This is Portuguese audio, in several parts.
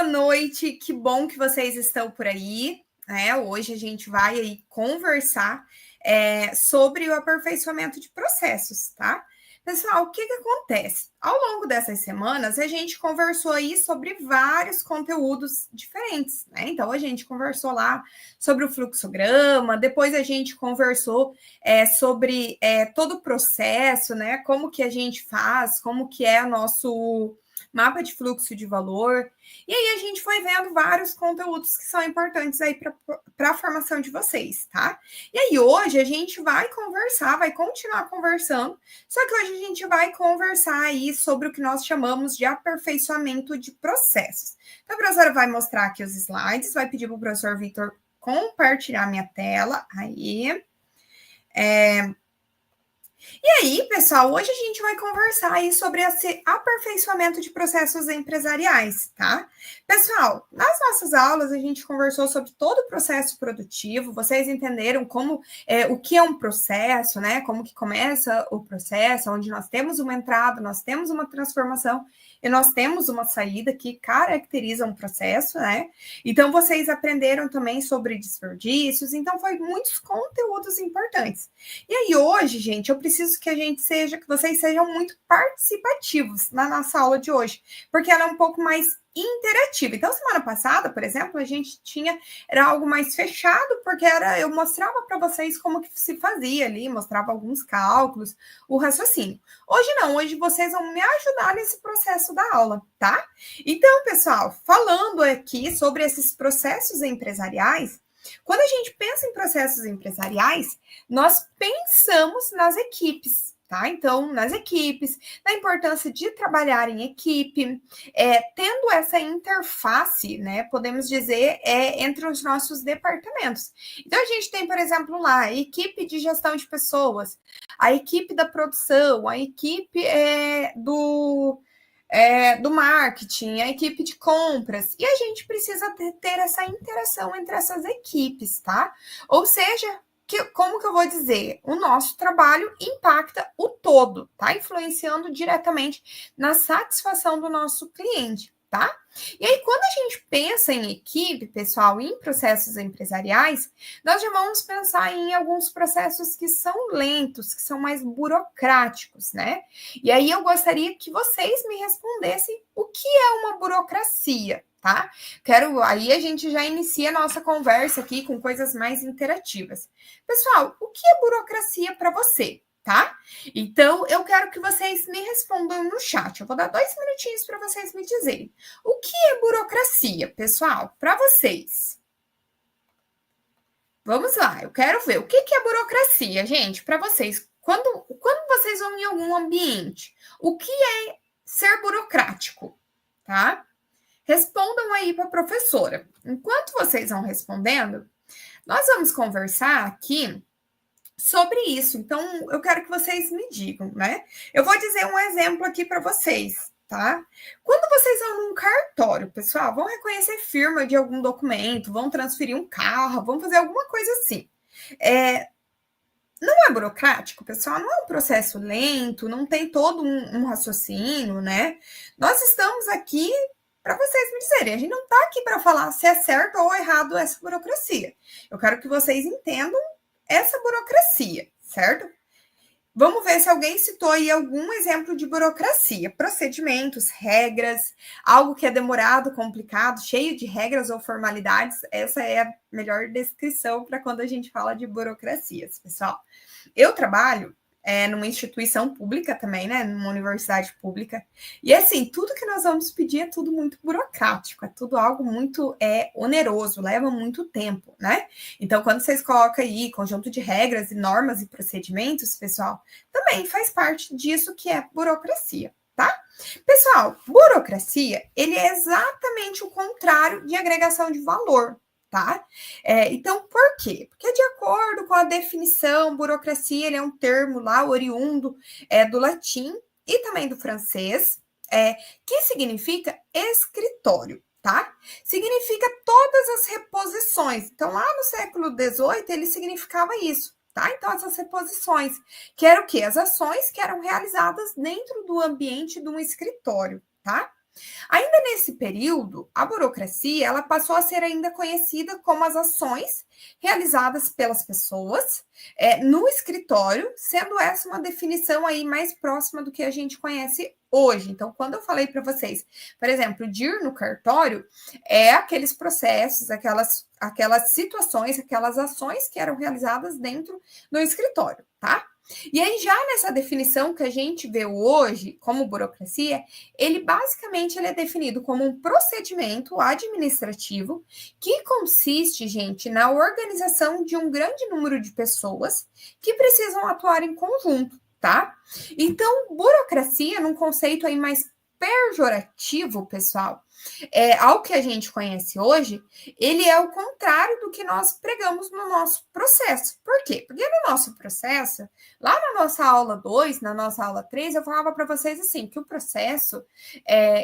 noite, que bom que vocês estão por aí, né? Hoje a gente vai aí conversar sobre o aperfeiçoamento de processos, tá? Pessoal, o que acontece? Ao longo dessas semanas, a gente conversou aí sobre vários conteúdos diferentes, né? Então, a gente conversou lá sobre o fluxograma, depois a gente conversou sobre todo o processo, né? Como que a gente faz, como que é o nosso mapa de fluxo de valor. E aí a gente foi vendo vários conteúdos que são importantes aí para a formação de vocês, tá? E aí hoje a gente vai conversar, vai continuar conversando, só que hoje a gente vai conversar aí sobre o que nós chamamos de aperfeiçoamento de processos. Então a professora vai mostrar aqui os slides, vai pedir para o professor Vitor compartilhar minha tela, aí. E aí, pessoal, hoje a gente vai conversar aí sobre esse aperfeiçoamento de processos empresariais, tá? Pessoal, nas nossas aulas a gente conversou sobre todo o processo produtivo, vocês entenderam como o que é um processo, né? Como que começa o processo, onde nós temos uma entrada, nós temos uma transformação e nós temos uma saída que caracteriza um processo, né? Então, vocês aprenderam também sobre desperdícios, então foi muitos conteúdos importantes. E aí, hoje, gente, eu preciso que vocês sejam muito participativos na nossa aula de hoje, porque ela é um pouco mais interativa. Então, semana passada, por exemplo, a gente era algo mais fechado, porque eu mostrava para vocês como que se fazia ali, mostrava alguns cálculos, o raciocínio. Hoje não, hoje vocês vão me ajudar nesse processo da aula, tá? Então, pessoal, falando aqui sobre esses processos empresariais, quando a gente pensa em processos empresariais, nós pensamos nas equipes, tá? Então, nas equipes, na importância de trabalhar em equipe, tendo essa interface, né? Podemos dizer, entre os nossos departamentos. Então, a gente tem, por exemplo, lá a equipe de gestão de pessoas, a equipe da produção, a equipe do marketing, a equipe de compras, e a gente precisa ter essa interação entre essas equipes, tá? Ou seja, como que eu vou dizer? O nosso trabalho impacta o todo, tá? Influenciando diretamente na satisfação do nosso cliente, tá? E aí, quando a gente pensa em equipe, pessoal, em processos empresariais, nós já vamos pensar em alguns processos que são lentos, que são mais burocráticos, né? E aí eu gostaria que vocês me respondessem o que é uma burocracia, tá? Aí a gente já inicia a nossa conversa aqui com coisas mais interativas. Pessoal, o que é burocracia para você? Tá? Então, eu quero que vocês me respondam no chat. Eu vou dar 2 minutinhos para vocês me dizerem. O que é burocracia, pessoal, para vocês? Vamos lá, eu quero ver. O que é burocracia, gente, para vocês? Quando vocês vão em algum ambiente, o que é ser burocrático, tá? Respondam aí para a professora. Enquanto vocês vão respondendo, nós vamos conversar aqui sobre isso. Então, eu quero que vocês me digam, né? Eu vou dizer um exemplo aqui para vocês, tá? Quando vocês vão num cartório, pessoal, vão reconhecer firma de algum documento, vão transferir um carro, vão fazer alguma coisa assim. Não é burocrático, pessoal? Não é um processo lento, não tem todo um raciocínio, né? Nós estamos aqui para vocês me dizerem. A gente não está aqui para falar se é certo ou errado essa burocracia. Eu quero que vocês entendam essa burocracia, certo? Vamos ver se alguém citou aí algum exemplo de burocracia. Procedimentos, regras, algo que é demorado, complicado, cheio de regras ou formalidades. Essa é a melhor descrição para quando a gente fala de burocracias, pessoal. Eu trabalho numa instituição pública também, né? Numa universidade pública. E assim, tudo que nós vamos pedir é tudo muito burocrático, é tudo algo muito oneroso, leva muito tempo, né? Então, quando vocês colocam aí conjunto de regras e normas e procedimentos, pessoal, também faz parte disso que é burocracia, tá? Pessoal, burocracia, ele é exatamente o contrário de agregação de valor, tá? Então, por quê? Porque de acordo com a definição, burocracia ele é um termo lá oriundo do latim e também do francês, que significa escritório, tá? Significa todas as reposições. Então, lá no século XVIII, ele significava isso, tá? Então, essas reposições, que eram o quê? As ações que eram realizadas dentro do ambiente de um escritório, tá? Ainda nesse período, a burocracia ela passou a ser ainda conhecida como as ações realizadas pelas pessoas no escritório, sendo essa uma definição aí mais próxima do que a gente conhece hoje. Então, quando eu falei para vocês, por exemplo, de ir no cartório, é aqueles processos, aquelas situações, aquelas ações que eram realizadas dentro do escritório, tá? E aí, já nessa definição que a gente vê hoje como burocracia, ele basicamente ele é definido como um procedimento administrativo que consiste, gente, na organização de um grande número de pessoas que precisam atuar em conjunto, tá? Então, burocracia, num conceito aí mais pejorativo, pessoal, ao que a gente conhece hoje, ele é o contrário do que nós pregamos no nosso processo. Por quê? Porque no nosso processo, lá na nossa aula 2, na nossa aula 3, eu falava para vocês assim, que o processo,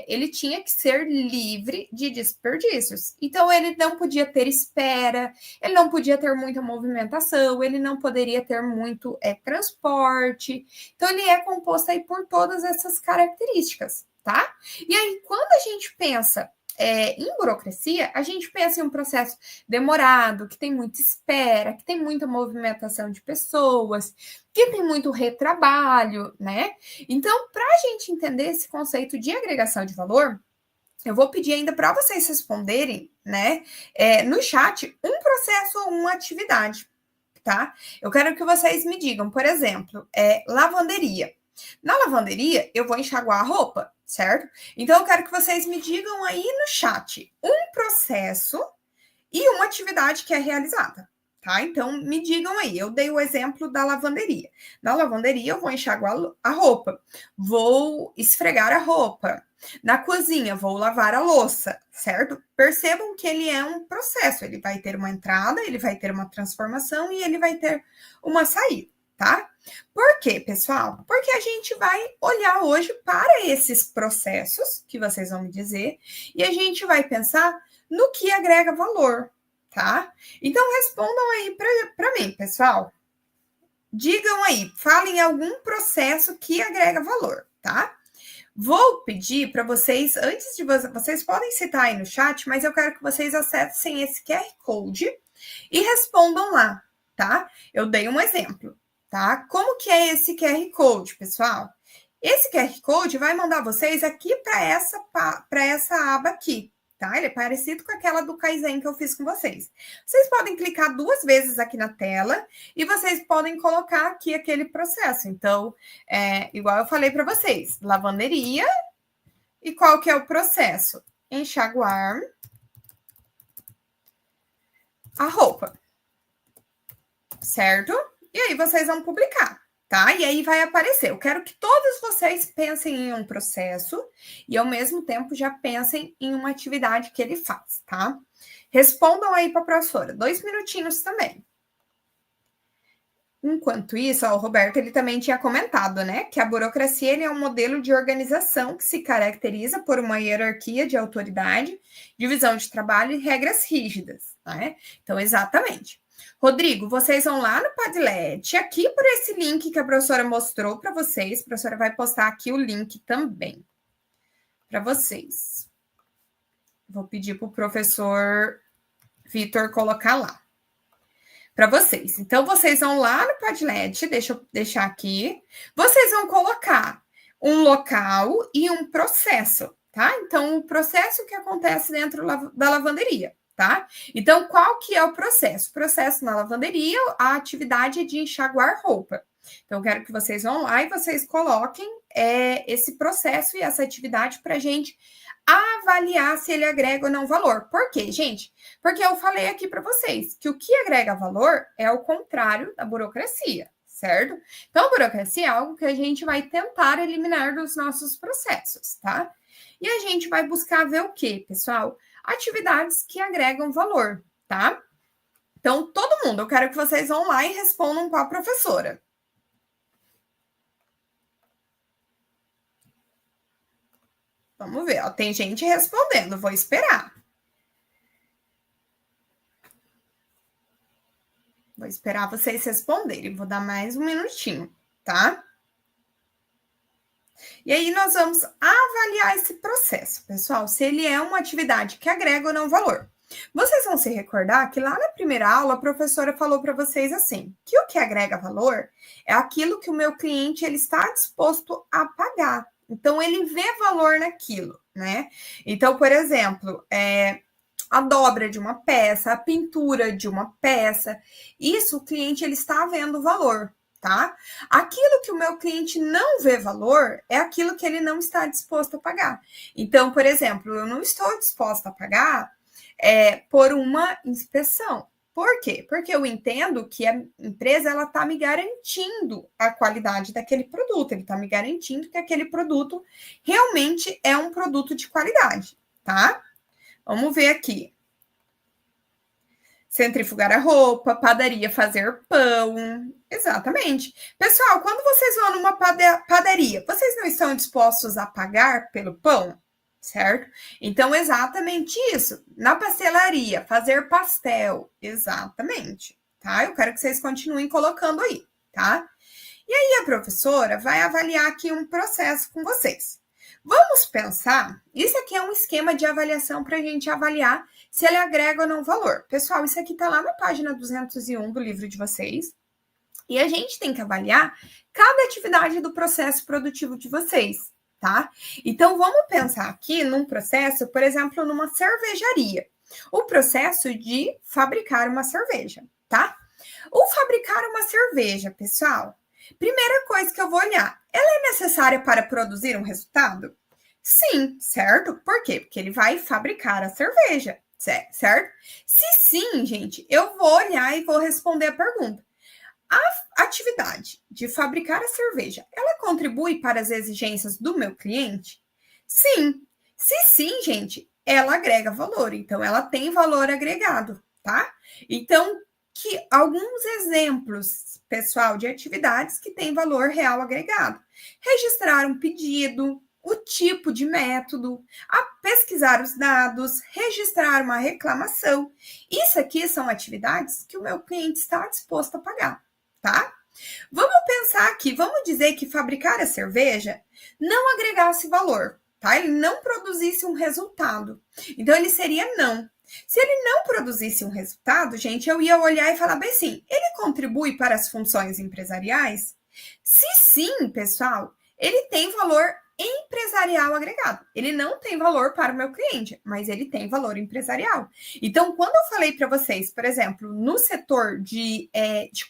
ele tinha que ser livre de desperdícios. Então, ele não podia ter espera, ele não podia ter muita movimentação, ele não poderia ter muito transporte. Então, ele é composto aí por todas essas características, tá? E aí, quando a gente pensa em burocracia, a gente pensa em um processo demorado, que tem muita espera, que tem muita movimentação de pessoas, que tem muito retrabalho, né? Então, para a gente entender esse conceito de agregação de valor, eu vou pedir ainda para vocês responderem, né, no chat, um processo ou uma atividade, tá? Eu quero que vocês me digam, por exemplo, lavanderia. Na lavanderia, eu vou enxaguar a roupa, certo? Então, eu quero que vocês me digam aí no chat um processo e uma atividade que é realizada, tá? Então, me digam aí. Eu dei o exemplo da lavanderia. Na lavanderia, eu vou enxaguar a roupa, vou esfregar a roupa. Na cozinha, vou lavar a louça, certo? Percebam que ele é um processo. Ele vai ter uma entrada, ele vai ter uma transformação e ele vai ter uma saída, tá? Por quê, pessoal? Porque a gente vai olhar hoje para esses processos, que vocês vão me dizer, e a gente vai pensar no que agrega valor, tá? Então, respondam aí para mim, pessoal. Digam aí, falem algum processo que agrega valor, tá? Vou pedir para vocês, antes de vocês podem citar aí no chat, mas eu quero que vocês acessem esse QR Code e respondam lá, tá? Eu dei um exemplo, tá? Como que é esse QR Code, pessoal? Esse QR Code vai mandar vocês aqui para essa aba aqui, tá? Ele é parecido com aquela do Kaizen que eu fiz com vocês. Vocês podem clicar 2 vezes aqui na tela e vocês podem colocar aqui aquele processo. Então, igual eu falei para vocês, lavanderia. E qual que é o processo? Enxaguar a roupa, certo? E aí vocês vão publicar, tá? E aí vai aparecer. Eu quero que todos vocês pensem em um processo e ao mesmo tempo já pensem em uma atividade que ele faz, tá? Respondam aí para a professora. 2 minutinhos também. Enquanto isso, o Roberto ele também tinha comentado, né, que a burocracia ele é um modelo de organização que se caracteriza por uma hierarquia de autoridade, divisão de trabalho e regras rígidas, né? Então, exatamente. Rodrigo, vocês vão lá no Padlet, aqui por esse link que a professora mostrou para vocês. A professora vai postar aqui o link também para vocês. Vou pedir para o professor Vitor colocar lá para vocês. Então, vocês vão lá no Padlet, deixa eu deixar aqui. Vocês vão colocar um local e um processo, tá? Então, o processo que acontece dentro da lavanderia, tá? Então, qual que é o processo? O processo na lavanderia, a atividade é de enxaguar roupa. Então, eu quero que vocês vão lá e vocês coloquem esse processo e essa atividade para a gente avaliar se ele agrega ou não valor. Por quê, gente? Porque eu falei aqui para vocês que o que agrega valor é o contrário da burocracia, certo? Então, a burocracia é algo que a gente vai tentar eliminar dos nossos processos, tá? E a gente vai buscar ver o quê, pessoal? Atividades que agregam valor, tá? Então, todo mundo, eu quero que vocês vão lá e respondam com a professora. Vamos ver, ó, tem gente respondendo, vou esperar. Vou esperar vocês responderem, vou dar mais um minutinho, tá? E aí nós vamos avaliar esse processo, pessoal, se ele é uma atividade que agrega ou não valor. Vocês vão se recordar que lá na primeira aula a professora falou para vocês assim, que o que agrega valor é aquilo que o meu cliente ele está disposto a pagar. Então ele vê valor naquilo, né? Então, por exemplo, a dobra de uma peça, a pintura de uma peça, isso o cliente ele está vendo valor, tá? Aquilo que o meu cliente não vê valor é aquilo que ele não está disposto a pagar. Então, por exemplo, eu não estou disposta a pagar por uma inspeção. Por quê? Porque eu entendo que a empresa ela está me garantindo a qualidade daquele produto, ele está me garantindo que aquele produto realmente é um produto de qualidade, tá? Vamos ver aqui. Centrifugar a roupa, padaria fazer pão. Exatamente. Pessoal, quando vocês vão numa padaria, vocês não estão dispostos a pagar pelo pão? Certo? Então, exatamente isso. Na pastelaria, fazer pastel. Exatamente. Tá? Eu quero que vocês continuem colocando aí, tá? E aí, a professora vai avaliar aqui um processo com vocês. Vamos pensar, isso aqui é um esquema de avaliação para a gente avaliar se ele agrega ou não valor. Pessoal, isso aqui está lá na página 201 do livro de vocês. E a gente tem que avaliar cada atividade do processo produtivo de vocês, tá? Então, vamos pensar aqui num processo, por exemplo, numa cervejaria. O processo de fabricar uma cerveja, tá? O fabricar uma cerveja, pessoal, primeira coisa que eu vou olhar, ela é necessária para produzir um resultado? Sim, certo? Por quê? Porque ele vai fabricar a cerveja, certo? Se sim, gente, eu vou olhar e vou responder a pergunta. A atividade de fabricar a cerveja, ela contribui para as exigências do meu cliente? Sim. Se sim, gente, ela agrega valor. Então, ela tem valor agregado, tá? Então, que alguns exemplos, pessoal, de atividades que têm valor real agregado. Registrar um pedido, o tipo de método, pesquisar os dados, registrar uma reclamação. Isso aqui são atividades que o meu cliente está disposto a pagar, tá? Vamos pensar aqui, vamos dizer que fabricar a cerveja não agregasse valor, tá? Ele não produzisse um resultado. Então, ele seria não. Se ele não produzisse um resultado, gente, eu ia olhar e falar bem assim, ele contribui para as funções empresariais? Se sim, pessoal, ele tem valor empresarial agregado. Ele não tem valor para o meu cliente, mas ele tem valor empresarial. Então, quando eu falei para vocês, por exemplo, no setor de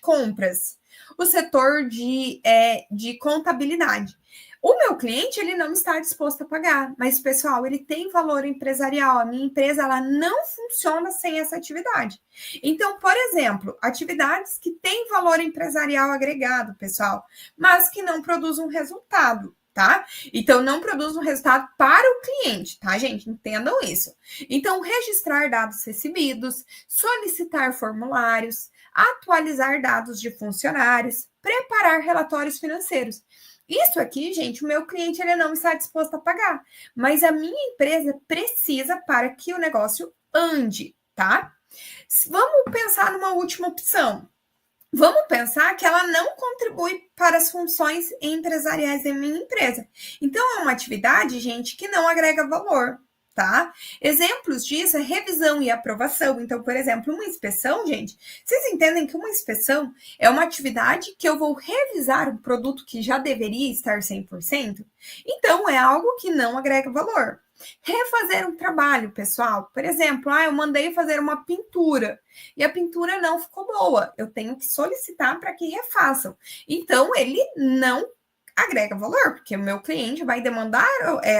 compras, o setor de contabilidade, o meu cliente, ele não está disposto a pagar, mas, pessoal, ele tem valor empresarial. A minha empresa, ela não funciona sem essa atividade. Então, por exemplo, atividades que têm valor empresarial agregado, pessoal, mas que não produzem um resultado, tá? Então, não produz um resultado para o cliente, tá, gente? Entendam isso. Então, registrar dados recebidos, solicitar formulários, atualizar dados de funcionários, preparar relatórios financeiros. Isso aqui, gente, o meu cliente ele não está disposto a pagar, mas a minha empresa precisa para que o negócio ande, tá? Vamos pensar numa última opção. Vamos pensar que ela não contribui para as funções empresariais da minha empresa. Então, é uma atividade, gente, que não agrega valor, tá? Exemplos disso é revisão e aprovação. Então, por exemplo, uma inspeção, gente, vocês entendem que uma inspeção é uma atividade que eu vou revisar um produto que já deveria estar 100%? Então, é algo que não agrega valor. Refazer um trabalho, pessoal. Por exemplo, eu mandei fazer uma pintura e a pintura não ficou boa. Eu tenho que solicitar para que refaçam. Então, ele não agrega valor, porque o meu cliente vai demandar,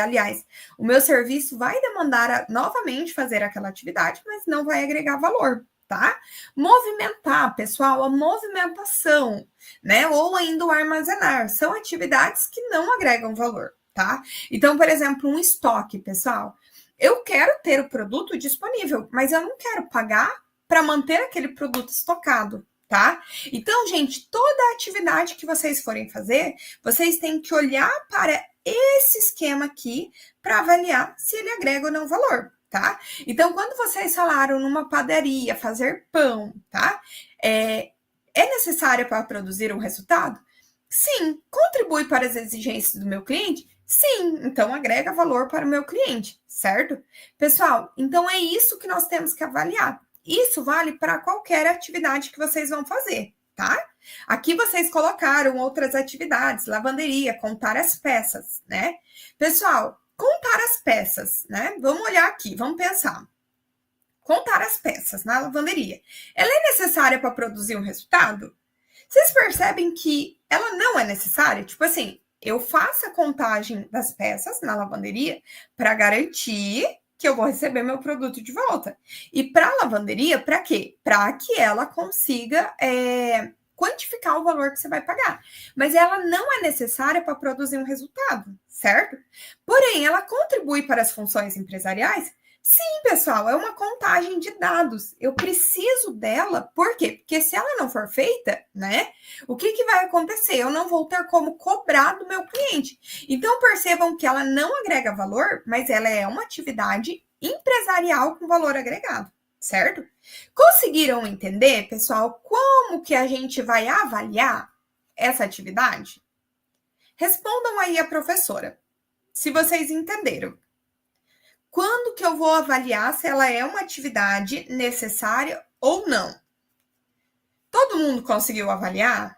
aliás, o meu serviço vai demandar novamente fazer aquela atividade, mas não vai agregar valor, tá? Movimentar, pessoal, a movimentação, né? Ou ainda o armazenar, são atividades que não agregam valor, tá? Então, por exemplo, um estoque, pessoal, eu quero ter o produto disponível, mas eu não quero pagar para manter aquele produto estocado, tá? Então, gente, toda atividade que vocês forem fazer, vocês têm que olhar para esse esquema aqui para avaliar se ele agrega ou não valor, tá? Então, quando vocês falaram numa padaria, fazer pão, tá? É necessário para produzir um resultado? Sim. Contribui para as exigências do meu cliente? Sim, então agrega valor para o meu cliente, certo? Pessoal, então é isso que nós temos que avaliar. Isso vale para qualquer atividade que vocês vão fazer, tá? Aqui vocês colocaram outras atividades, lavanderia, contar as peças, né? Pessoal, contar as peças, né? Vamos olhar aqui, vamos pensar. Contar as peças na lavanderia. Ela é necessária para produzir um resultado? Vocês percebem que ela não é necessária? Tipo assim, eu faço a contagem das peças na lavanderia para garantir que eu vou receber meu produto de volta. E para a lavanderia, para quê? Para que ela consiga quantificar o valor que você vai pagar. Mas ela não é necessária para produzir um resultado, certo? Porém, ela contribui para as funções empresariais. Sim, pessoal, é uma contagem de dados. Eu preciso dela, por quê? Porque se ela não for feita, né, o que, que vai acontecer? Eu não vou ter como cobrar do meu cliente. Então, percebam que ela não agrega valor, mas ela é uma atividade empresarial com valor agregado, certo? Conseguiram entender, pessoal, como que a gente vai avaliar essa atividade? Respondam aí a professora, se vocês entenderam. Quando que eu vou avaliar se ela é uma atividade necessária ou não? Todo mundo conseguiu avaliar?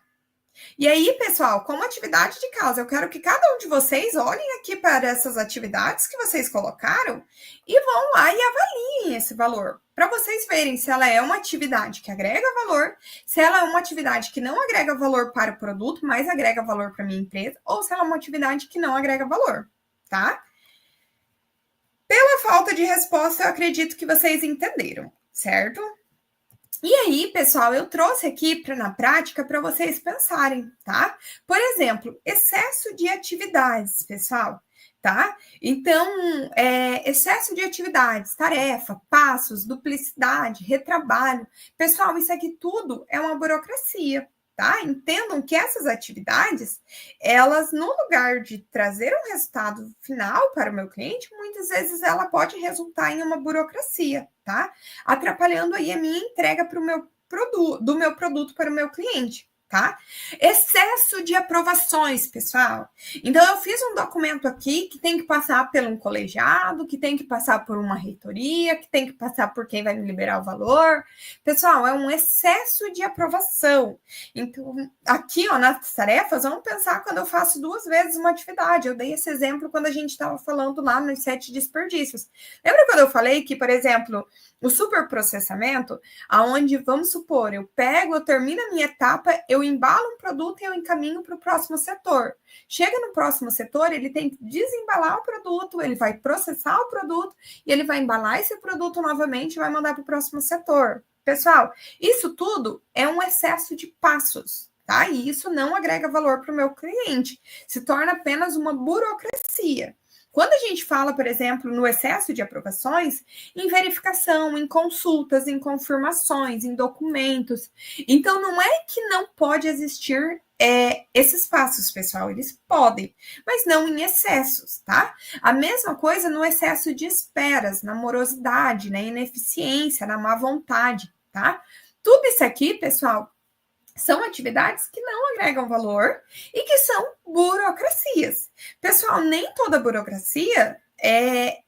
E aí, pessoal, como atividade de casa, eu quero que cada um de vocês olhem aqui para essas atividades que vocês colocaram e vão lá e avaliem esse valor, para vocês verem se ela é uma atividade que agrega valor, se ela é uma atividade que não agrega valor para o produto, mas agrega valor para a minha empresa, ou se ela é uma atividade que não agrega valor, tá? Pela falta de resposta, eu acredito que vocês entenderam, certo? E aí, pessoal, eu trouxe aqui na prática para vocês pensarem, tá? Por exemplo, excesso de atividades, pessoal, tá? Então, excesso de atividades, tarefa, passos, duplicidade, retrabalho. Pessoal, isso aqui tudo é uma burocracia, tá? Entendam que essas atividades, elas, no lugar de trazer um resultado final para o meu cliente, muitas vezes ela pode resultar em uma burocracia, tá? Atrapalhando aí a minha entrega para o meu produto, do meu produto para o meu cliente, tá? Excesso de aprovações, pessoal. Então, eu fiz um documento aqui que tem que passar por um colegiado, que tem que passar por uma reitoria, que tem que passar por quem vai me liberar o valor. Pessoal, é um excesso de aprovação. Então, aqui, ó, nas tarefas, vamos pensar quando eu faço 2 vezes uma atividade. Eu dei esse exemplo quando a gente estava falando lá nos 7 desperdícios. Lembra quando eu falei que, por exemplo, o superprocessamento, aonde, vamos supor, eu termino a minha etapa, eu embalo um produto e eu encaminho para o próximo setor. Chega no próximo setor, ele tem que desembalar o produto, ele vai processar o produto e ele vai embalar esse produto novamente e vai mandar para o próximo setor. Pessoal, isso tudo é um excesso de passos, tá? E isso não agrega valor para o meu cliente, se torna apenas uma burocracia. Quando a gente fala, por exemplo, no excesso de aprovações, em verificação, em consultas, em confirmações, em documentos. Então, não é que não pode existir esses passos, pessoal, eles podem, mas não em excessos, tá? A mesma coisa no excesso de esperas, na morosidade, na ineficiência, na má vontade, tá? Tudo isso aqui, pessoal, são atividades que não agregam valor e que são burocracias. Pessoal, nem toda burocracia é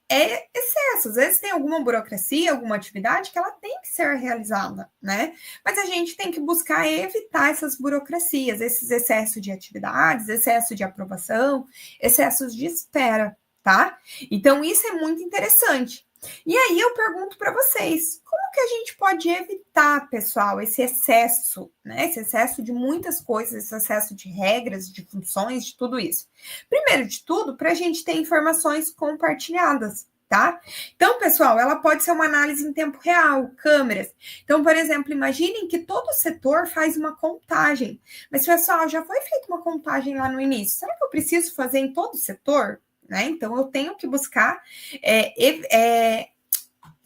excesso. Às vezes tem alguma burocracia, alguma atividade que ela tem que ser realizada, né? Mas a gente tem que buscar evitar essas burocracias, esses excessos de atividades, excesso de aprovação, excessos de espera, tá? Então, isso é muito interessante. E aí eu pergunto para vocês, como que a gente pode evitar, pessoal, esse excesso, né? Esse excesso de muitas coisas, esse excesso de regras, de funções, de tudo isso. Primeiro de tudo, para a gente ter informações compartilhadas, tá? Então, pessoal, ela pode ser uma análise em tempo real, câmeras. Então, por exemplo, imaginem que todo setor faz uma contagem. Mas, pessoal, já foi feita uma contagem lá no início. Será que eu preciso fazer em todo setor? Né? Então, eu tenho que buscar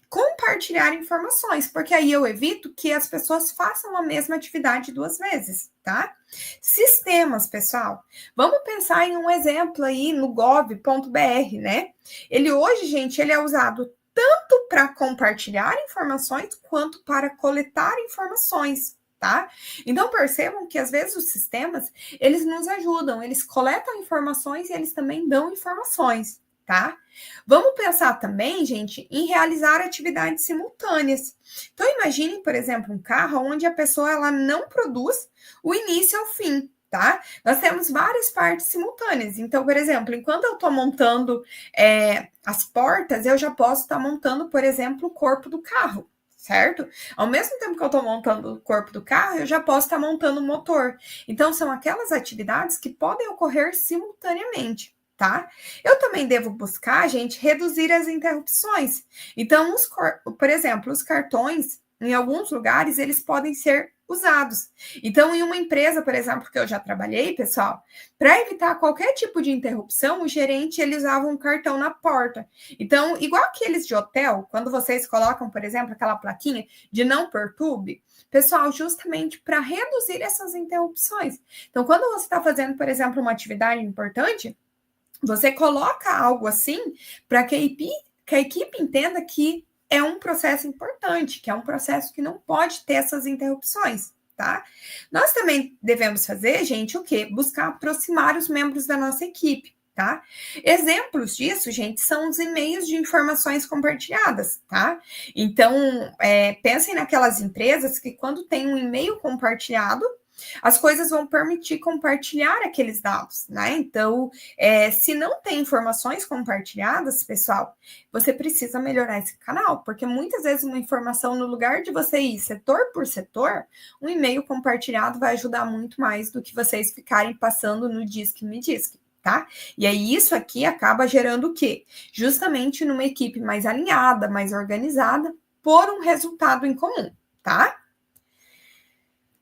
compartilhar informações, porque aí eu evito que as pessoas façam a mesma atividade 2 vezes, tá? Sistemas, pessoal. Vamos pensar em um exemplo aí no gov.br, né? Ele hoje, gente, ele é usado tanto para compartilhar informações quanto para coletar informações, tá? Então, percebam que, às vezes, os sistemas, eles nos ajudam, eles coletam informações e eles também dão informações, tá? Vamos pensar também, gente, em realizar atividades simultâneas. Então, imagine, por exemplo, um carro onde a pessoa ela não produz o início ao fim, tá? Nós temos várias partes simultâneas. Então, por exemplo, enquanto eu estou montando as portas, eu já posso estar montando, por exemplo, o corpo do carro, certo? Ao mesmo tempo que eu estou montando o corpo do carro, eu já posso estar montando o motor. Então, são aquelas atividades que podem ocorrer simultaneamente, tá? Eu também devo buscar, gente, reduzir as interrupções. Então, por exemplo, os cartões, em alguns lugares, eles podem ser usados. Então, em uma empresa, por exemplo, que eu já trabalhei, pessoal, para evitar qualquer tipo de interrupção, o gerente ele usava um cartão na porta. Então, igual aqueles de hotel, quando vocês colocam, por exemplo, aquela plaquinha de não perturbe, pessoal, justamente para reduzir essas interrupções. Então, quando você está fazendo, por exemplo, uma atividade importante, você coloca algo assim para que a equipe entenda que é um processo importante, que é um processo que não pode ter essas interrupções, tá? Nós também devemos fazer, gente, o quê? Buscar aproximar os membros da nossa equipe, tá? Exemplos disso, gente, são os e-mails de informações compartilhadas, tá? Então, pensem naquelas empresas que quando tem um e-mail compartilhado, as coisas vão permitir compartilhar aqueles dados, né? Então, se não tem informações compartilhadas, pessoal, você precisa melhorar esse canal, porque muitas vezes uma informação, no lugar de você ir setor por setor, um e-mail compartilhado vai ajudar muito mais do que vocês ficarem passando no Disque Me Disque, tá? E aí isso aqui acaba gerando o quê? Justamente numa equipe mais alinhada, mais organizada, por um resultado em comum, tá?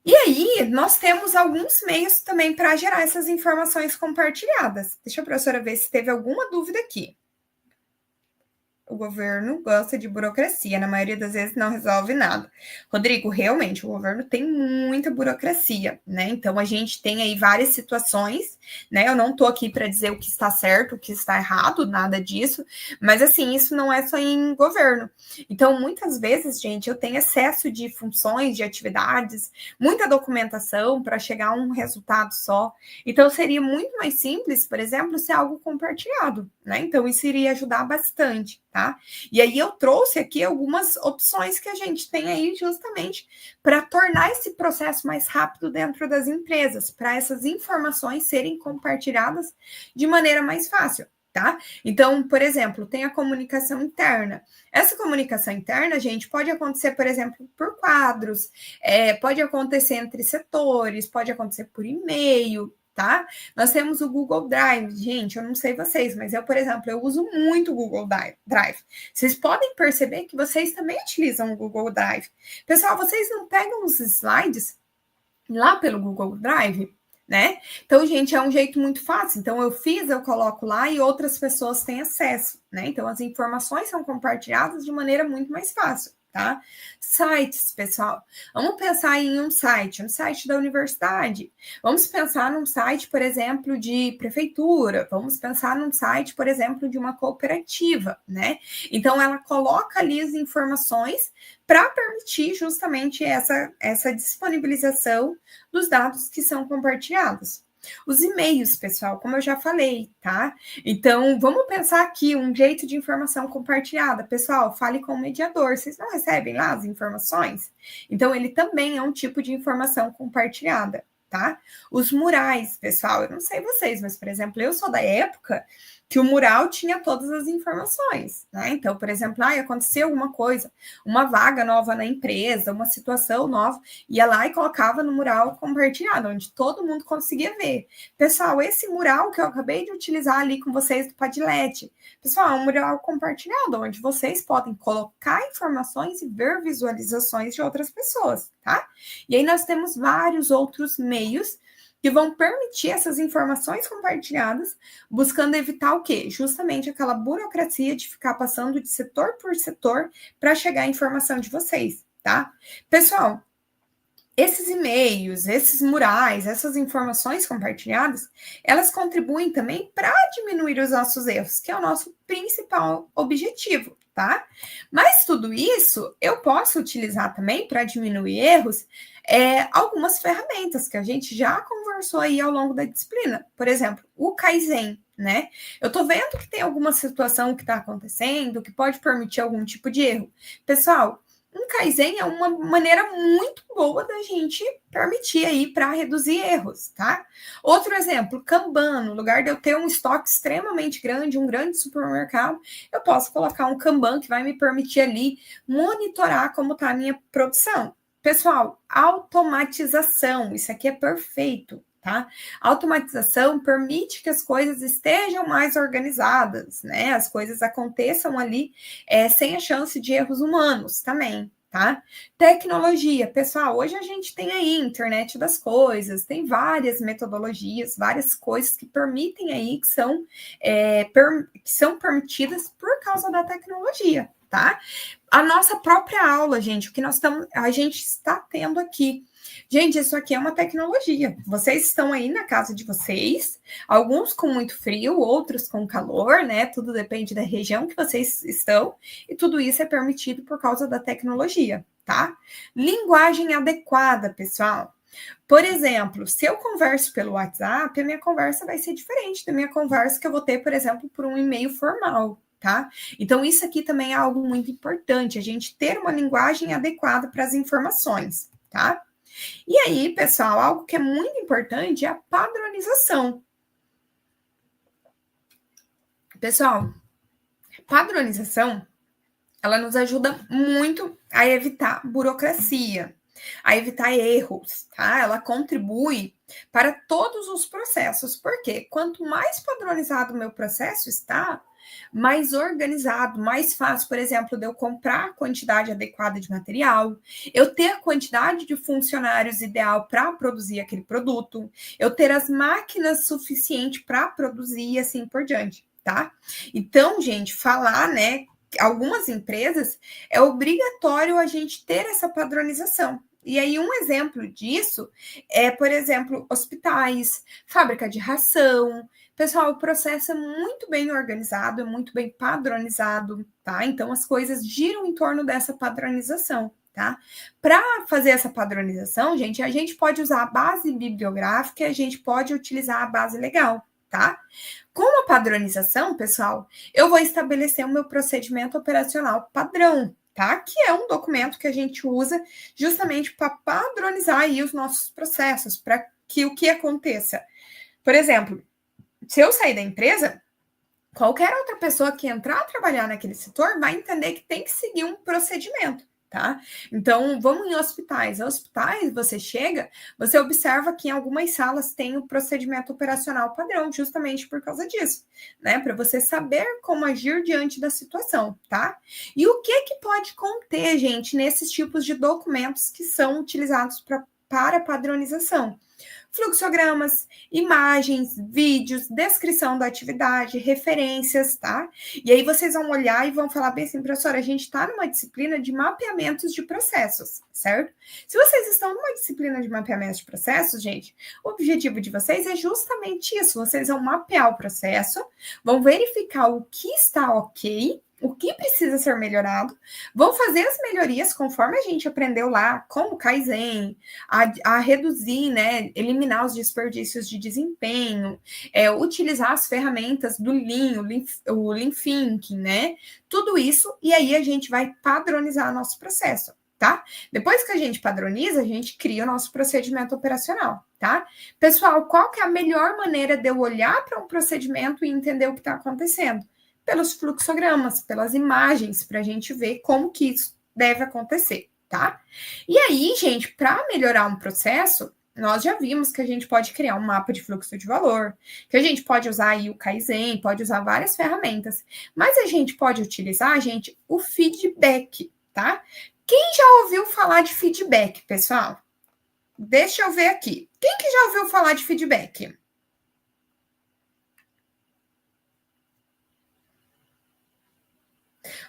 E aí, nós temos alguns meios também para gerar essas informações compartilhadas. Deixa a professora ver se teve alguma dúvida aqui. O governo gosta de burocracia, na maioria das vezes não resolve nada. Rodrigo, realmente, o governo tem muita burocracia, né? Então, a gente tem aí várias situações, né? Eu não tô aqui para dizer o que está certo, o que está errado, nada disso, mas assim, isso não é só em governo. Então, muitas vezes, gente, eu tenho excesso de funções, de atividades, muita documentação para chegar a um resultado só. Então, seria muito mais simples, por exemplo, ser algo compartilhado, né? Então, isso iria ajudar bastante, tá? E aí eu trouxe aqui algumas opções que a gente tem aí justamente para tornar esse processo mais rápido dentro das empresas, para essas informações serem compartilhadas de maneira mais fácil, tá? Então, por exemplo, tem a comunicação interna. Essa comunicação interna, gente, pode acontecer, por exemplo, por quadros, pode acontecer entre setores, pode acontecer por e-mail, tá? Nós temos o Google Drive. Gente, eu não sei vocês, mas eu, por exemplo, eu uso muito o Google Drive. Vocês podem perceber que vocês também utilizam o Google Drive. Pessoal, vocês não pegam os slides lá pelo Google Drive, né? Então, gente, é um jeito muito fácil. Então, eu coloco lá e outras pessoas têm acesso, né? Então, as informações são compartilhadas de maneira muito mais fácil, tá? Sites, pessoal. Vamos pensar em um site da universidade. Vamos pensar num site, por exemplo, de prefeitura. Vamos pensar num site, por exemplo, de uma cooperativa, né? Então, ela coloca ali as informações para permitir justamente essa disponibilização dos dados que são compartilhados. Os e-mails, pessoal, como eu já falei, tá? Então, vamos pensar aqui um jeito de informação compartilhada. Pessoal, fale com o mediador. Vocês não recebem lá as informações? Então, ele também é um tipo de informação compartilhada, tá? Os murais, pessoal, eu não sei vocês, mas, por exemplo, eu sou da época que o mural tinha todas as informações, né? Então, por exemplo, aconteceu alguma coisa, uma vaga nova na empresa, uma situação nova, ia lá e colocava no mural compartilhado, onde todo mundo conseguia ver. Pessoal, esse mural que eu acabei de utilizar ali com vocês do Padlet, pessoal, é um mural compartilhado, onde vocês podem colocar informações e ver visualizações de outras pessoas, tá? E aí nós temos vários outros meios que vão permitir essas informações compartilhadas, buscando evitar o quê? Justamente aquela burocracia de ficar passando de setor por setor para chegar a informação de vocês, tá? Pessoal, esses e-mails, esses murais, essas informações compartilhadas, elas contribuem também para diminuir os nossos erros, que é o nosso principal objetivo, tá? Mas tudo isso eu posso utilizar também para diminuir erros algumas ferramentas que a gente já conversou aí ao longo da disciplina. Por exemplo, o Kaizen, né? Eu estou vendo que tem alguma situação que está acontecendo que pode permitir algum tipo de erro. Pessoal, um Kaizen é uma maneira muito boa da gente permitir aí para reduzir erros, tá? Outro exemplo, Kanban, no lugar de eu ter um estoque extremamente grande, um grande supermercado, eu posso colocar um Kanban que vai me permitir ali monitorar como está a minha produção. Pessoal, automatização, isso aqui é perfeito, tá? Automatização permite que as coisas estejam mais organizadas, né? As coisas aconteçam ali sem a chance de erros humanos também, tá? Tecnologia, pessoal, hoje a gente tem aí internet das coisas, tem várias metodologias, várias coisas que permitem aí, que são permitidas por causa da tecnologia, tá? A nossa própria aula, gente, o que a gente está tendo aqui. Gente, isso aqui é uma tecnologia. Vocês estão aí na casa de vocês, alguns com muito frio, outros com calor, né? Tudo depende da região que vocês estão, e tudo isso é permitido por causa da tecnologia, tá? Linguagem adequada, pessoal. Por exemplo, se eu converso pelo WhatsApp, a minha conversa vai ser diferente da minha conversa que eu vou ter, por exemplo, por um e-mail formal, tá? Então, isso aqui também é algo muito importante, a gente ter uma linguagem adequada para as informações, tá? E aí, pessoal, algo que é muito importante é a padronização. Pessoal, padronização, ela nos ajuda muito a evitar burocracia, a evitar erros, tá? Ela contribui para todos os processos, porque quanto mais padronizado o meu processo está, mais organizado, mais fácil, por exemplo, de eu comprar a quantidade adequada de material, eu ter a quantidade de funcionários ideal para produzir aquele produto, eu ter as máquinas suficientes para produzir e assim por diante, tá? Então, gente, falar, né, algumas empresas é obrigatório a gente ter essa padronização. E aí, um exemplo disso é, por exemplo, hospitais, fábrica de ração. Pessoal, o processo é muito bem organizado, é muito bem padronizado, tá? Então, as coisas giram em torno dessa padronização, tá? Para fazer essa padronização, gente, a gente pode usar a base bibliográfica, a gente pode utilizar a base legal, tá? Com a padronização, pessoal, eu vou estabelecer o meu procedimento operacional padrão, tá? Que é um documento que a gente usa justamente para padronizar aí os nossos processos, para que o que aconteça. Por exemplo, se eu sair da empresa, qualquer outra pessoa que entrar a trabalhar naquele setor vai entender que tem que seguir um procedimento, tá? Então, vamos em hospitais. Hospitais, você chega, você observa que em algumas salas tem o procedimento operacional padrão, justamente por causa disso, né? Para você saber como agir diante da situação, tá? E o que pode conter, gente, nesses tipos de documentos que são utilizados para padronização? Fluxogramas, imagens, vídeos, descrição da atividade, referências, tá? E aí vocês vão olhar e vão falar bem assim, professora, a gente está numa disciplina de mapeamentos de processos, certo? Se vocês estão numa disciplina de mapeamento de processos, gente, o objetivo de vocês é justamente isso, vocês vão mapear o processo, vão verificar o que está ok, o que precisa ser melhorado, vão fazer as melhorias conforme a gente aprendeu lá, como Kaizen, a reduzir, né, eliminar os desperdícios de desempenho, utilizar as ferramentas do Lean, o Lean Thinking, né, tudo isso, e aí a gente vai padronizar nosso processo, tá? Depois que a gente padroniza, a gente cria o nosso procedimento operacional, tá? Pessoal, qual que é a melhor maneira de eu olhar para um procedimento e entender o que está acontecendo? Pelos fluxogramas, pelas imagens, para a gente ver como que isso deve acontecer, tá? E aí, gente, para melhorar um processo, nós já vimos que a gente pode criar um mapa de fluxo de valor, que a gente pode usar aí o Kaizen, pode usar várias ferramentas, mas a gente pode utilizar, gente, o feedback, tá? Quem já ouviu falar de feedback, pessoal? Deixa eu ver aqui. Quem que já ouviu falar de feedback?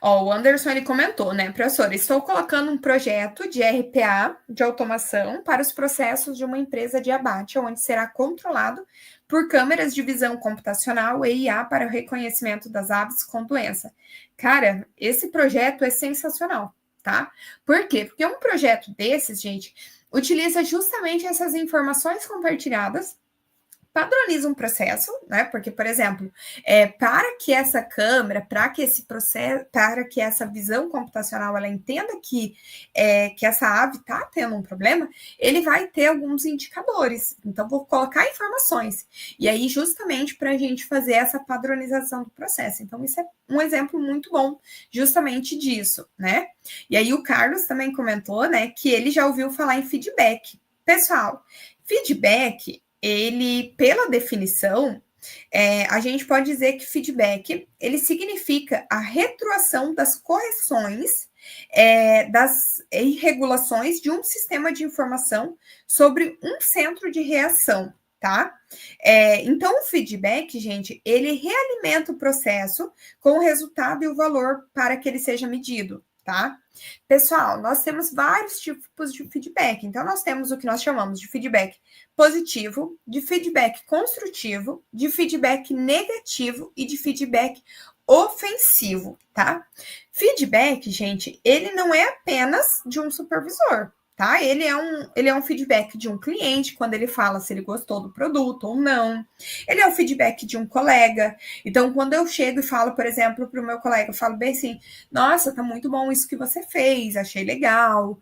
Ó, o Anderson, ele comentou, né, professora, estou colocando um projeto de RPA, de automação, para os processos de uma empresa de abate, onde será controlado por câmeras de visão computacional e IA para o reconhecimento das aves com doença. Cara, esse projeto é sensacional, tá? Por quê? Porque um projeto desses, gente, utiliza justamente essas informações compartilhadas, padroniza um processo, né? Porque, por exemplo, para que essa câmera, para que esse processo, para que essa visão computacional ela entenda que essa ave está tendo um problema, ele vai ter alguns indicadores. Então, vou colocar informações. E aí, justamente para a gente fazer essa padronização do processo. Então, isso é um exemplo muito bom, justamente disso, né? E aí, o Carlos também comentou, né, que ele já ouviu falar em feedback. Pessoal, feedback ele, pela definição, a gente pode dizer que feedback ele significa a retroação das correções das irregulações de um sistema de informação sobre um centro de reação, tá? Então, o feedback, gente, ele realimenta o processo com o resultado e o valor para que ele seja medido, tá? Pessoal, nós temos vários tipos de feedback. Então, nós temos o que nós chamamos de feedback positivo, de feedback construtivo, de feedback negativo e de feedback ofensivo, tá? Feedback, gente, ele não é apenas de um supervisor, tá? Ele é um feedback de um cliente, quando ele fala se ele gostou do produto ou não. Ele é o feedback de um colega. Então, quando eu chego e falo, por exemplo, para o meu colega, eu falo bem assim, nossa, tá muito bom isso que você fez, achei legal.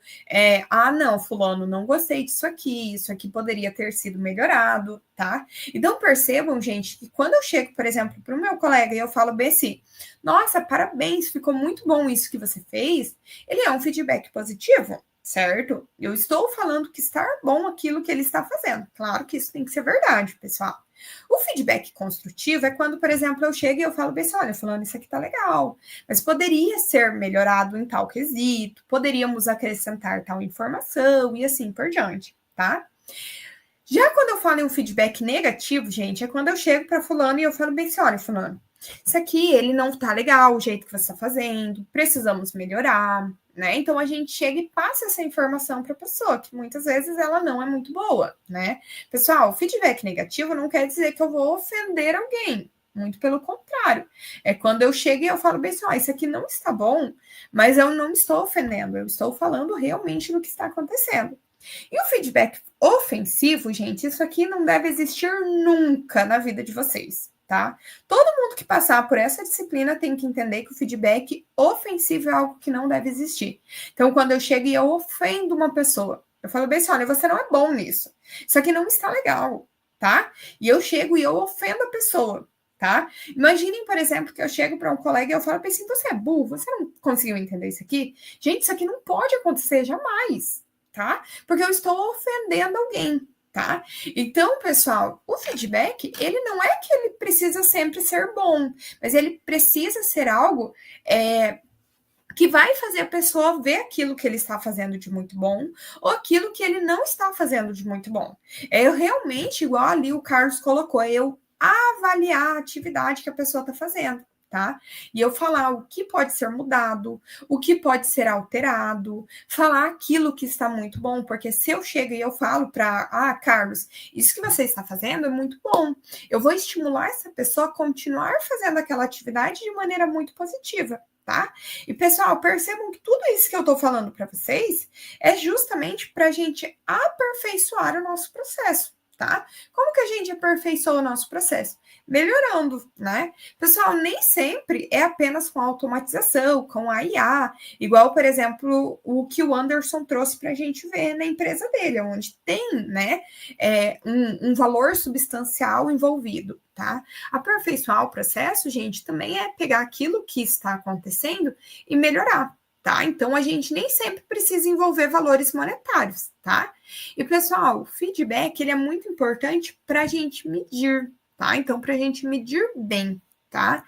Não, fulano, não gostei disso aqui, isso aqui poderia ter sido melhorado, tá? Então, percebam, gente, que quando eu chego, por exemplo, para o meu colega e eu falo bem assim, nossa, parabéns, ficou muito bom isso que você fez, ele é um feedback positivo, certo? Eu estou falando que está bom aquilo que ele está fazendo. Claro que isso tem que ser verdade, pessoal. O feedback construtivo é quando, por exemplo, eu chego e eu falo, pessoal, olha, falando isso aqui tá legal, mas poderia ser melhorado em tal quesito, poderíamos acrescentar tal informação e assim por diante, tá? Já quando eu falo em um feedback negativo, gente, é quando eu chego para fulano e eu falo bem assim, olha, fulano, isso aqui, ele não tá legal, o jeito que você está fazendo, precisamos melhorar, né? Então, a gente chega e passa essa informação para a pessoa, que muitas vezes ela não é muito boa, né? Pessoal, feedback negativo não quer dizer que eu vou ofender alguém, muito pelo contrário. É quando eu chego e eu falo bem assim, isso aqui não está bom, mas eu não estou ofendendo, eu estou falando realmente do que está acontecendo. E o feedback ofensivo, gente, isso aqui não deve existir nunca na vida de vocês, tá? Todo mundo que passar por essa disciplina tem que entender que o feedback ofensivo é algo que não deve existir. Então, quando eu chego e eu ofendo uma pessoa, eu falo bem assim, olha, você não é bom nisso. Isso aqui não está legal, tá? E eu chego e eu ofendo a pessoa, tá? Imaginem, por exemplo, que eu chego para um colega e eu falo assim, você é burro, você não conseguiu entender isso aqui? Gente, isso aqui não pode acontecer jamais, tá? Porque eu estou ofendendo alguém, tá? Então, pessoal, o feedback, ele não é que ele precisa sempre ser bom, mas ele precisa ser algo que vai fazer a pessoa ver aquilo que ele está fazendo de muito bom ou aquilo que ele não está fazendo de muito bom. Eu realmente, igual ali o Carlos colocou, eu avaliar a atividade que a pessoa está fazendo, tá? E eu falar o que pode ser mudado, o que pode ser alterado, falar aquilo que está muito bom, porque se eu chego e eu falo para, Carlos, isso que você está fazendo é muito bom, eu vou estimular essa pessoa a continuar fazendo aquela atividade de maneira muito positiva. Tá? E, pessoal, percebam que tudo isso que eu estou falando para vocês é justamente para a gente aperfeiçoar o nosso processo, tá? Como que a gente aperfeiçoa o nosso processo? Melhorando, né? Pessoal, nem sempre é apenas com automatização, com a IA, igual, por exemplo, o que o Anderson trouxe para a gente ver na empresa dele, onde tem, né, um valor substancial envolvido, tá? Aperfeiçoar o processo, gente, também é pegar aquilo que está acontecendo e melhorar, tá? Então, a gente nem sempre precisa envolver valores monetários, tá? E, pessoal, o feedback, ele é muito importante para a gente medir, tá? Então, para a gente medir bem, tá?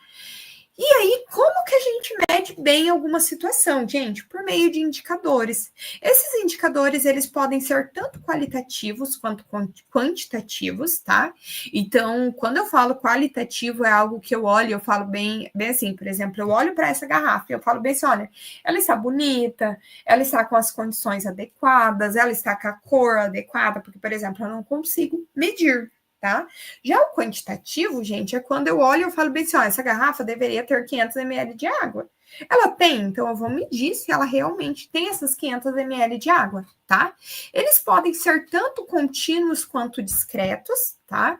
E aí, como que a gente mede bem alguma situação, gente? Por meio de indicadores. Esses indicadores, eles podem ser tanto qualitativos quanto quantitativos, tá? Então, quando eu falo qualitativo, é algo que eu olho, eu falo bem assim, por exemplo, eu olho para essa garrafa e eu falo bem assim, olha, ela está bonita, ela está com as condições adequadas, ela está com a cor adequada, porque, por exemplo, eu não consigo medir, tá? Já o quantitativo, gente, é quando eu olho e eu falo bem assim, ó, essa garrafa deveria ter 500 ml de água. Ela tem, então eu vou medir se ela realmente tem essas 500 ml de água, tá? Eles podem ser tanto contínuos quanto discretos, tá?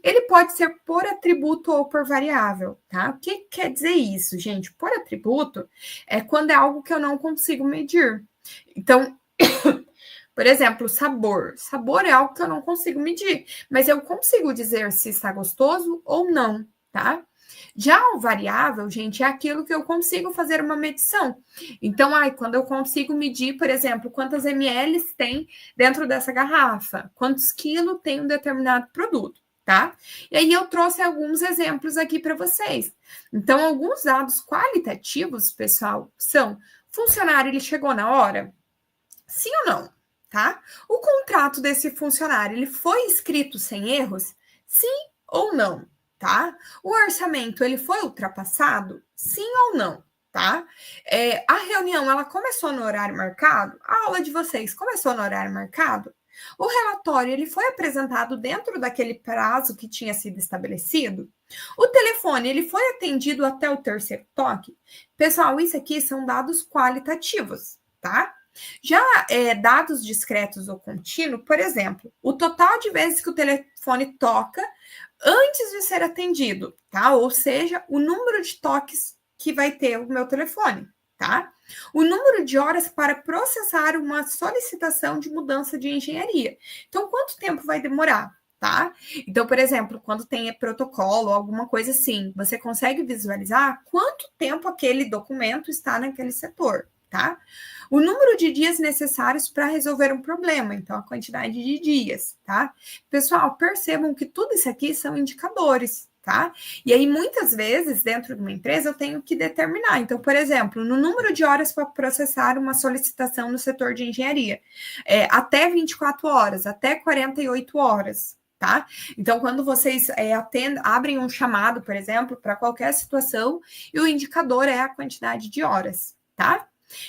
Ele pode ser por atributo ou por variável, tá? O que quer dizer isso, gente? Por atributo é quando é algo que eu não consigo medir. Então, por exemplo, sabor. Sabor é algo que eu não consigo medir, mas eu consigo dizer se está gostoso ou não, tá? Já o variável, gente, é aquilo que eu consigo fazer uma medição. Então, quando eu consigo medir, por exemplo, quantas ml tem dentro dessa garrafa, quantos quilos tem um determinado produto, tá? E aí eu trouxe alguns exemplos aqui para vocês. Então, alguns dados qualitativos, pessoal, são: funcionário, ele chegou na hora? Sim ou não? Tá? O contrato desse funcionário, ele foi escrito sem erros? Sim ou não? Tá? O orçamento, ele foi ultrapassado? Sim ou não? Tá? A reunião, ela começou no horário marcado? A aula de vocês começou no horário marcado? O relatório, ele foi apresentado dentro daquele prazo que tinha sido estabelecido? O telefone, ele foi atendido até o terceiro toque? Pessoal, isso aqui são dados qualitativos, tá? Já dados discretos ou contínuo, por exemplo, o total de vezes que o telefone toca antes de ser atendido, tá? Ou seja, o número de toques que vai ter o meu telefone, tá? O número de horas para processar uma solicitação de mudança de engenharia. Então, quanto tempo vai demorar? Tá? Então, por exemplo, quando tem protocolo, alguma coisa assim, você consegue visualizar quanto tempo aquele documento está naquele setor, tá? O número de dias necessários para resolver um problema, então a quantidade de dias, tá? Pessoal, percebam que tudo isso aqui são indicadores, tá? E aí, muitas vezes, dentro de uma empresa, eu tenho que determinar. Então, por exemplo, no número de horas para processar uma solicitação no setor de engenharia, até 24 horas, até 48 horas, tá? Então, quando vocês abrem um chamado, por exemplo, para qualquer situação, e o indicador é a quantidade de horas, tá?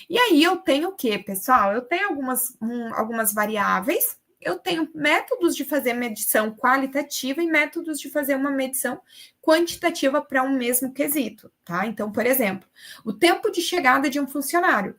E aí eu tenho o quê, pessoal? Eu tenho algumas variáveis, eu tenho métodos de fazer medição qualitativa e métodos de fazer uma medição quantitativa para um mesmo quesito, tá? Então, por exemplo, o tempo de chegada de um funcionário.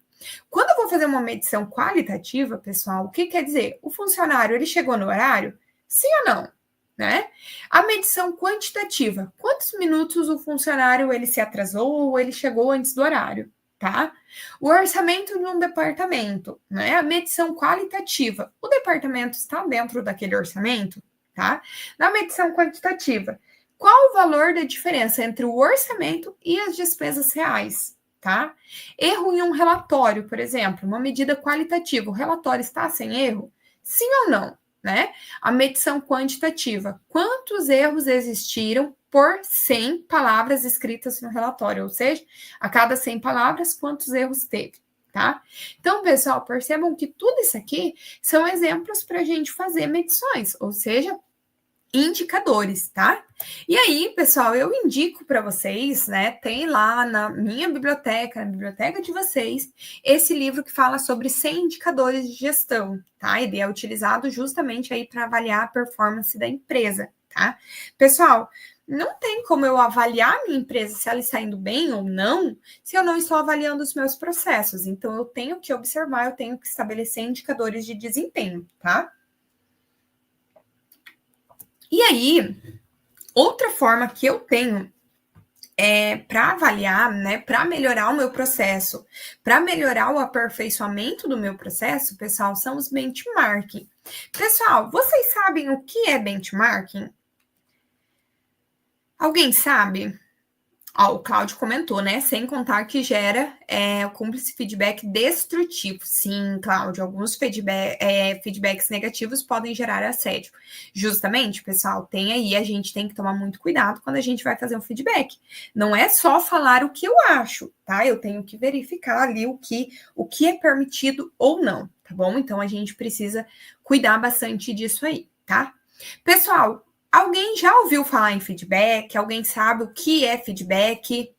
Quando eu vou fazer uma medição qualitativa, pessoal, o que quer dizer? O funcionário, ele chegou no horário? Sim ou não? Né? A medição quantitativa. Quantos minutos o funcionário ele se atrasou ou ele chegou antes do horário? Tá? O orçamento de um departamento, né? A medição qualitativa. O departamento está dentro daquele orçamento, tá? Na medição quantitativa, qual o valor da diferença entre o orçamento e as despesas reais, tá? Erro em um relatório, por exemplo, uma medida qualitativa. O relatório está sem erro? Sim ou não, né? A medição quantitativa. Quantos erros existiram por 100 palavras escritas no relatório, ou seja, a cada 100 palavras, quantos erros teve, tá? Então, pessoal, percebam que tudo isso aqui são exemplos para a gente fazer medições, ou seja, indicadores, tá? E aí, pessoal, eu indico para vocês, né? Tem lá na minha biblioteca, na biblioteca de vocês, esse livro que fala sobre 100 indicadores de gestão, tá? Ele é utilizado justamente aí para avaliar a performance da empresa, tá? Pessoal, não tem como eu avaliar a minha empresa se ela está indo bem ou não, se eu não estou avaliando os meus processos. Então, eu tenho que observar, eu tenho que estabelecer indicadores de desempenho, tá? E aí, outra forma que eu tenho para avaliar, né, para melhorar o meu processo, para melhorar o aperfeiçoamento do meu processo, pessoal, são os benchmarking. Pessoal, vocês sabem o que é benchmarking? Alguém sabe? O Cláudio comentou, né? Sem contar que gera o cúmplice feedback destrutivo. Sim, Cláudio, alguns feedbacks negativos podem gerar assédio. Justamente, pessoal, a gente tem que tomar muito cuidado quando a gente vai fazer um feedback. Não é só falar o que eu acho, tá? Eu tenho que verificar ali o que é permitido ou não, tá bom? Então, a gente precisa cuidar bastante disso aí, tá? Pessoal, alguém já ouviu falar em feedback? Alguém sabe o que é feedback?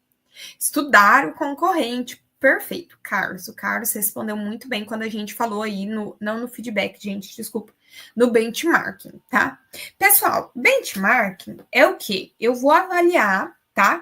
Estudar o concorrente. Perfeito, Carlos. O Carlos respondeu muito bem quando a gente falou aí não no feedback, gente, desculpa, no benchmarking, tá? Pessoal, benchmarking é o quê? Eu vou avaliar, tá?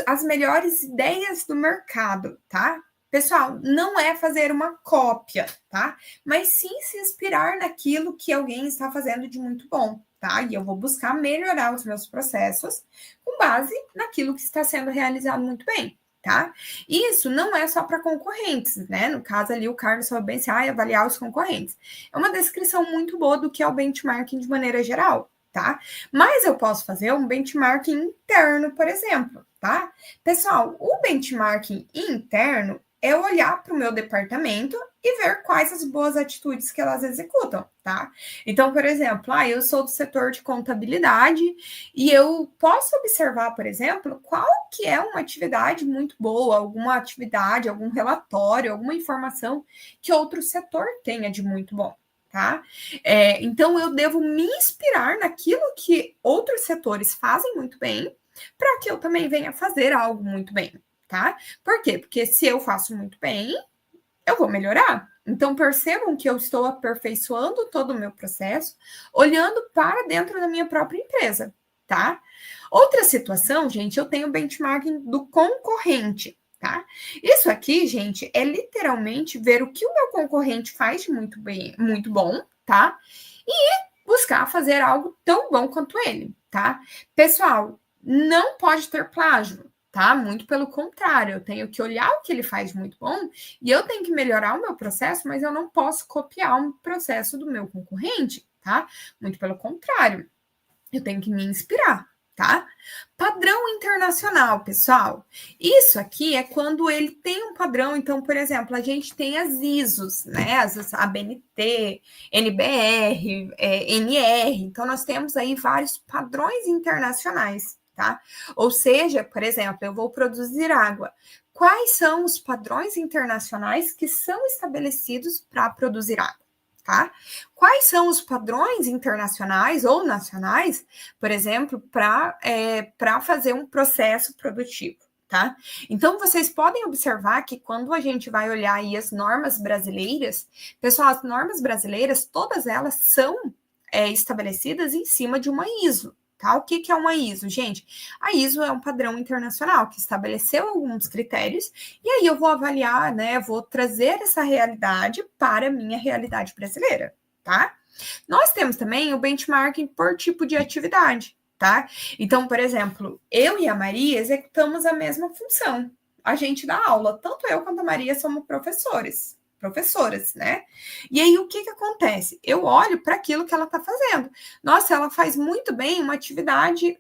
As melhores ideias do mercado, tá? Pessoal, não é fazer uma cópia, tá? Mas sim se inspirar naquilo que alguém está fazendo de muito bom, tá? E eu vou buscar melhorar os meus processos com base naquilo que está sendo realizado muito bem, tá? Isso não é só para concorrentes, né? No caso ali, o Carlos falou bem assim, avaliar os concorrentes. É uma descrição muito boa do que é o benchmarking de maneira geral, tá? Mas eu posso fazer um benchmarking interno, por exemplo, tá? Pessoal, o benchmarking interno é olhar para o meu departamento e ver quais as boas atitudes que elas executam, tá? Então, por exemplo, eu sou do setor de contabilidade e eu posso observar, por exemplo, qual que é uma atividade muito boa, alguma atividade, algum relatório, alguma informação que outro setor tenha de muito bom, tá? Então, eu devo me inspirar naquilo que outros setores fazem muito bem para que eu também venha fazer algo muito bem, tá? Por quê? Porque se eu faço muito bem, eu vou melhorar. Então, percebam que eu estou aperfeiçoando todo o meu processo, olhando para dentro da minha própria empresa, tá? Outra situação, gente, eu tenho benchmarking do concorrente, tá? Isso aqui, gente, é literalmente ver o que o meu concorrente faz de muito bem, muito bom, tá? E buscar fazer algo tão bom quanto ele, tá? Pessoal, não pode ter plágio, tá? Muito pelo contrário, eu tenho que olhar o que ele faz de muito bom e eu tenho que melhorar o meu processo, mas eu não posso copiar um processo do meu concorrente, tá? Muito pelo contrário, eu tenho que me inspirar, tá? Padrão internacional, pessoal. Isso aqui é quando ele tem um padrão. Então, por exemplo, a gente tem as ISOs, né? As ABNT, NBR, NR. Então, nós temos aí vários padrões internacionais, tá? Ou seja, por exemplo, eu vou produzir água. Quais são os padrões internacionais que são estabelecidos para produzir água? Tá? Quais são os padrões internacionais ou nacionais, por exemplo, para fazer um processo produtivo, tá? Então, vocês podem observar que quando a gente vai olhar aí as normas brasileiras, pessoal, as normas brasileiras, todas elas são estabelecidas em cima de uma ISO, tá? O que é uma ISO, gente? A ISO é um padrão internacional que estabeleceu alguns critérios e aí eu vou avaliar, né? Vou trazer essa realidade para a minha realidade brasileira, tá? Nós temos também o benchmarking por tipo de atividade, tá? Então, por exemplo, eu e a Maria executamos a mesma função. A gente dá aula, tanto eu quanto a Maria somos professoras, né? E aí, o que acontece? Eu olho para aquilo que ela está fazendo. Nossa, ela faz muito bem uma atividade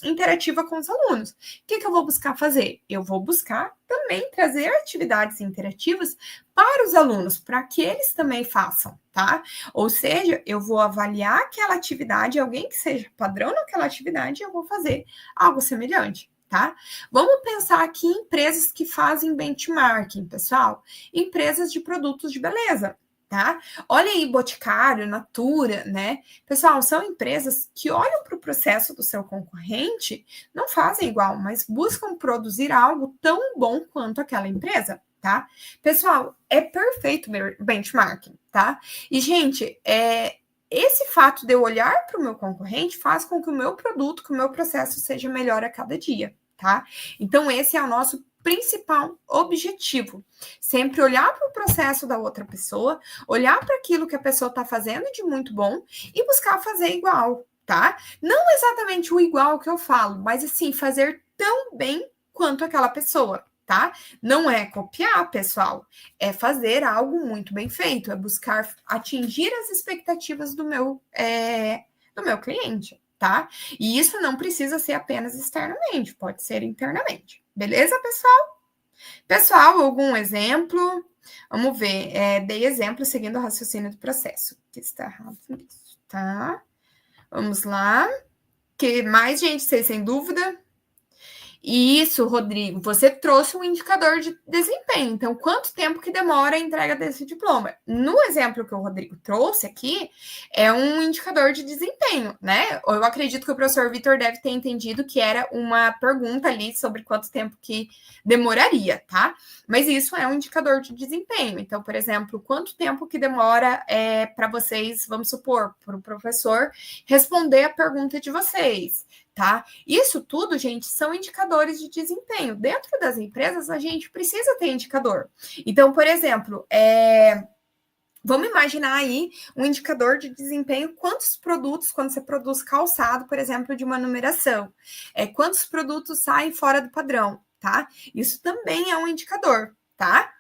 interativa com os alunos. O que eu vou buscar fazer? Eu vou buscar também trazer atividades interativas para os alunos, para que eles também façam, tá? Ou seja, eu vou avaliar aquela atividade, alguém que seja padrão naquela atividade, e eu vou fazer algo semelhante, tá? Vamos pensar aqui em empresas que fazem benchmarking, pessoal. Empresas de produtos de beleza, tá? Olha aí, Boticário, Natura, né? Pessoal, são empresas que olham para o processo do seu concorrente, não fazem igual, mas buscam produzir algo tão bom quanto aquela empresa, tá? Pessoal, é perfeito benchmarking, tá? E, gente, esse fato de eu olhar para o meu concorrente faz com que o meu produto, que o meu processo seja melhor a cada dia, tá? Então, esse é o nosso principal objetivo. Sempre olhar para o processo da outra pessoa, olhar para aquilo que a pessoa está fazendo de muito bom e buscar fazer igual, tá? Não exatamente o igual que eu falo, mas assim, fazer tão bem quanto aquela pessoa, tá? Não é copiar, pessoal, é fazer algo muito bem feito, é buscar atingir as expectativas do meu cliente, tá? E isso não precisa ser apenas externamente, pode ser internamente. Beleza, pessoal? Pessoal, algum exemplo? Vamos ver. Dei exemplo seguindo o raciocínio do processo. Que está errado nisso, tá? Vamos lá. Que mais, gente? Vocês sem dúvida? Isso, Rodrigo, você trouxe um indicador de desempenho. Então, quanto tempo que demora a entrega desse diploma? No exemplo que o Rodrigo trouxe aqui, é um indicador de desempenho, né? Eu acredito que o professor Vitor deve ter entendido que era uma pergunta ali sobre quanto tempo que demoraria, tá? Mas isso é um indicador de desempenho. Então, por exemplo, quanto tempo que demora para vocês, vamos supor, para o professor responder a pergunta de vocês? tá? Isso tudo, gente, são indicadores de desempenho. Dentro das empresas, a gente precisa ter indicador. Então, por exemplo, vamos imaginar aí um indicador de desempenho, quantos produtos, quando você produz calçado, por exemplo, de uma numeração, quantos produtos saem fora do padrão, tá? Isso também é um indicador, tá?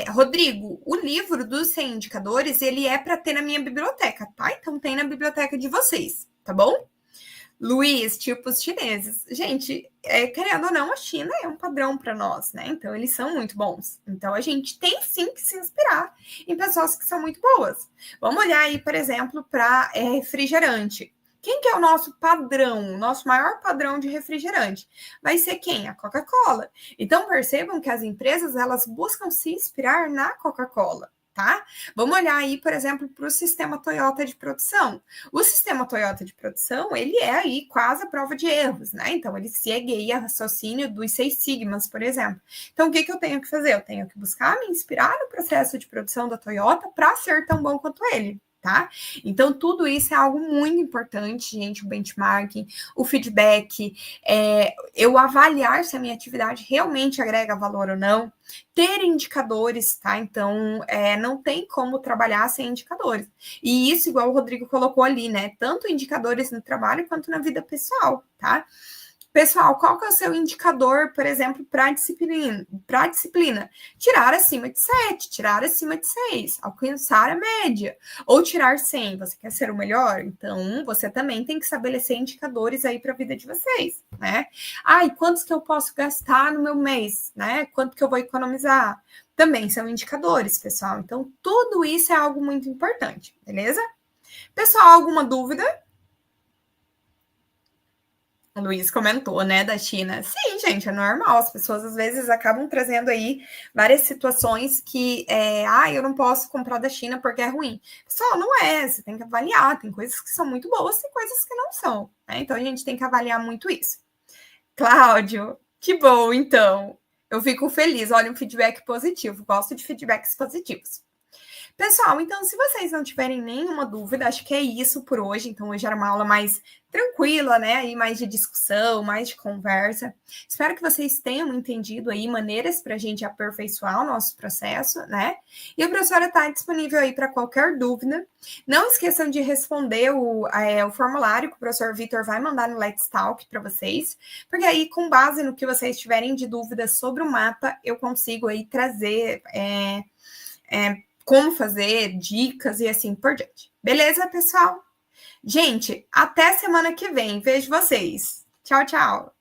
Rodrigo, o livro dos 100 indicadores, ele é para ter na minha biblioteca, tá? Então tem na biblioteca de vocês, tá bom? Luiz, tipos chineses. Gente, querendo ou não, a China é um padrão para nós, né? Então, eles são muito bons. Então, a gente tem sim que se inspirar em pessoas que são muito boas. Vamos olhar aí, por exemplo, para refrigerante. Quem que é o nosso padrão, o nosso maior padrão de refrigerante? Vai ser quem? A Coca-Cola. Então, percebam que as empresas, elas buscam se inspirar na Coca-Cola. Tá? Vamos olhar aí, por exemplo, para o sistema Toyota de produção. O sistema Toyota de produção, ele é aí quase a prova de erros, né? Então, ele segue aí a raciocínio dos 6 sigmas, por exemplo. Então, o que eu tenho que fazer? Eu tenho que buscar me inspirar no processo de produção da Toyota para ser tão bom quanto ele. Tá? Então, tudo isso é algo muito importante, gente, o benchmarking, o feedback, eu avaliar se a minha atividade realmente agrega valor ou não, ter indicadores, tá? Então, não tem como trabalhar sem indicadores. E isso, igual o Rodrigo colocou ali, né? Tanto indicadores no trabalho quanto na vida pessoal, tá? Pessoal, qual que é o seu indicador, por exemplo, para a disciplina? Tirar acima de 7, tirar acima de 6, alcançar a média, ou tirar 100. Você quer ser o melhor? Então, você também tem que estabelecer indicadores aí para a vida de vocês, né? E quantos que eu posso gastar no meu mês, né? Quanto que eu vou economizar? Também são indicadores, pessoal. Então, tudo isso é algo muito importante, beleza? Pessoal, alguma dúvida? O Luiz comentou, né, da China. Sim, gente, é normal. As pessoas às vezes acabam trazendo aí várias situações que, eu não posso comprar da China porque é ruim. Pessoal, não é. Você tem que avaliar. Tem coisas que são muito boas, tem coisas que não são. Né? Então a gente tem que avaliar muito isso. Cláudio, que bom, então. Eu fico feliz. Olha, um feedback positivo. Gosto de feedbacks positivos. Pessoal, então, se vocês não tiverem nenhuma dúvida, acho que é isso por hoje. Então, hoje era uma aula mais tranquila, né? Aí mais de discussão, mais de conversa. Espero que vocês tenham entendido aí maneiras para a gente aperfeiçoar o nosso processo, né? E a professora está disponível aí para qualquer dúvida. Não esqueçam de responder o formulário que o professor Vitor vai mandar no Let's Talk para vocês, porque aí, com base no que vocês tiverem de dúvidas sobre o mapa, eu consigo aí trazer como fazer, dicas e assim por diante. Beleza, pessoal? Gente, até semana que vem. Vejo vocês. Tchau, tchau.